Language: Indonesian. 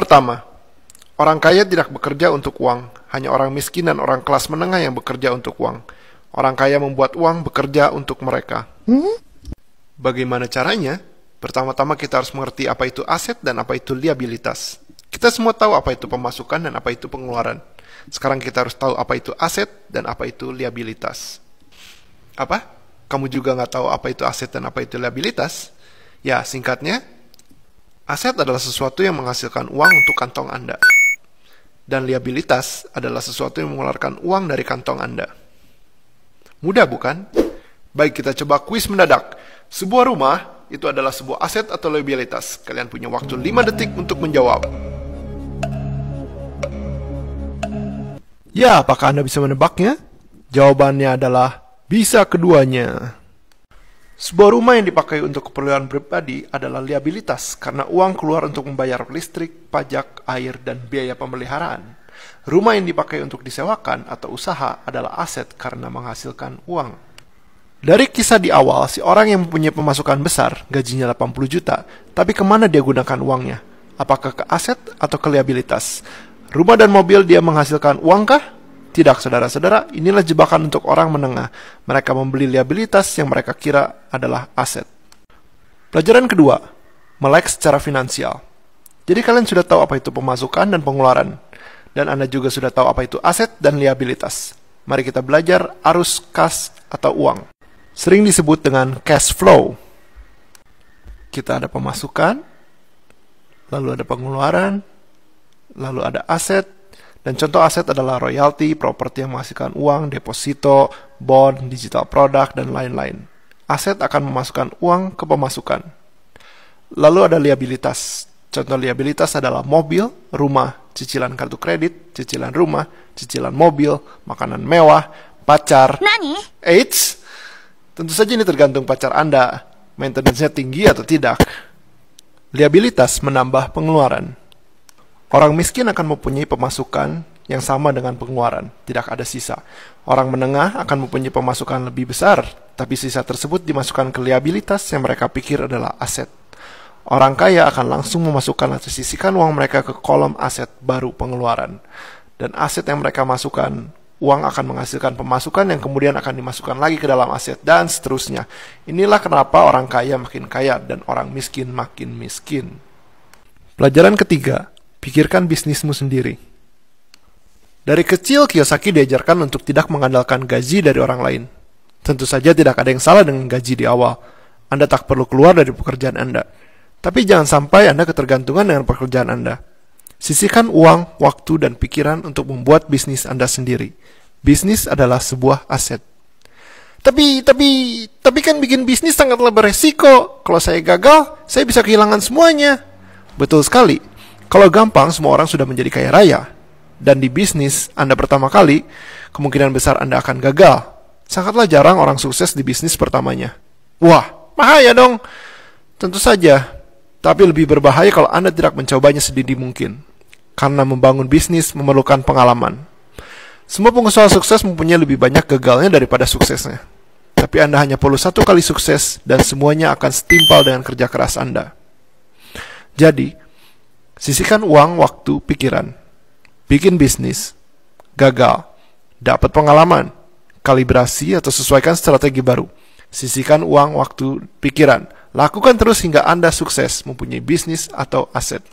Pertama, orang kaya tidak bekerja untuk uang, hanya orang miskin dan orang kelas menengah yang bekerja untuk uang. Orang kaya membuat uang bekerja untuk mereka. Bagaimana caranya? Pertama-tama kita harus mengerti apa itu aset dan apa itu liabilitas. Kita semua tahu apa itu pemasukan dan apa itu pengeluaran. Sekarang kita harus tahu apa itu aset dan apa itu liabilitas. Apa? Kamu juga nggak tahu apa itu aset dan apa itu liabilitas? Ya, singkatnya, aset adalah sesuatu yang menghasilkan uang untuk kantong Anda. Dan liabilitas adalah sesuatu yang mengeluarkan uang dari kantong Anda. Mudah bukan? Baik, kita coba kuis mendadak. Sebuah rumah itu adalah sebuah aset atau liabilitas. Kalian punya waktu 5 detik untuk menjawab. Ya, apakah Anda bisa menebaknya? Jawabannya adalah bisa keduanya. Sebuah rumah yang dipakai untuk keperluan pribadi adalah liabilitas karena uang keluar untuk membayar listrik, pajak, air, dan biaya pemeliharaan. Rumah yang dipakai untuk disewakan atau usaha adalah aset karena menghasilkan uang. Dari kisah di awal, si orang yang mempunyai pemasukan besar, gajinya 80 juta, tapi kemana dia gunakan uangnya? Apakah ke aset atau ke liabilitas? Rumah dan mobil dia menghasilkan uangkah? Tidak, saudara-saudara, inilah jebakan untuk orang menengah. Mereka membeli liabilitas yang mereka kira adalah aset. Pelajaran kedua, melek secara finansial. Jadi kalian sudah tahu apa itu pemasukan dan pengeluaran. Dan Anda juga sudah tahu apa itu aset dan liabilitas. Mari kita belajar arus kas atau uang. Sering disebut dengan cash flow. Kita ada pemasukan, lalu ada pengeluaran, lalu ada aset, dan contoh aset adalah royalti, properti yang menghasilkan uang, deposito, bond, digital product, dan lain-lain. Aset akan memasukkan uang ke pemasukan. Lalu ada liabilitas. Contoh liabilitas adalah mobil, rumah, cicilan kartu kredit, cicilan rumah, cicilan mobil, makanan mewah, pacar. Nani? Eits! Tentu saja ini tergantung pacar Anda, maintenance-nya tinggi atau tidak. Liabilitas menambah pengeluaran. Orang miskin akan mempunyai pemasukan yang sama dengan pengeluaran, tidak ada sisa. Orang menengah akan mempunyai pemasukan lebih besar, tapi sisa tersebut dimasukkan ke liabilitas yang mereka pikir adalah aset. Orang kaya akan langsung memasukkan atau sisihkan uang mereka ke kolom aset baru pengeluaran. Dan aset yang mereka masukkan, uang akan menghasilkan pemasukan yang kemudian akan dimasukkan lagi ke dalam aset, dan seterusnya. Inilah kenapa orang kaya makin kaya dan orang miskin makin miskin. Pelajaran ketiga, pikirkan bisnismu sendiri. Dari kecil, Kiyosaki diajarkan untuk tidak mengandalkan gaji dari orang lain. Tentu saja tidak ada yang salah dengan gaji di awal. Anda tak perlu keluar dari pekerjaan Anda. Tapi jangan sampai Anda ketergantungan dengan pekerjaan Anda. Sisihkan uang, waktu, dan pikiran untuk membuat bisnis Anda sendiri. Bisnis adalah sebuah aset. Tapi kan bikin bisnis sangatlah beresiko. Kalau saya gagal, saya bisa kehilangan semuanya. Betul sekali. Kalau gampang, semua orang sudah menjadi kaya raya. Dan di bisnis Anda pertama kali, kemungkinan besar Anda akan gagal. Sangatlah jarang orang sukses di bisnis pertamanya. Wah, bahaya dong. Tentu saja. Tapi lebih berbahaya kalau Anda tidak mencobanya sedini mungkin. Karena membangun bisnis memerlukan pengalaman. Semua pengusaha sukses mempunyai lebih banyak gagalnya daripada suksesnya. Tapi Anda hanya perlu satu kali sukses dan semuanya akan setimpal dengan kerja keras Anda. Jadi, sisihkan uang, waktu, pikiran. Bikin bisnis. Gagal. Dapat pengalaman. Kalibrasi atau sesuaikan strategi baru. Sisihkan uang, waktu, pikiran. Lakukan terus hingga Anda sukses mempunyai bisnis atau aset.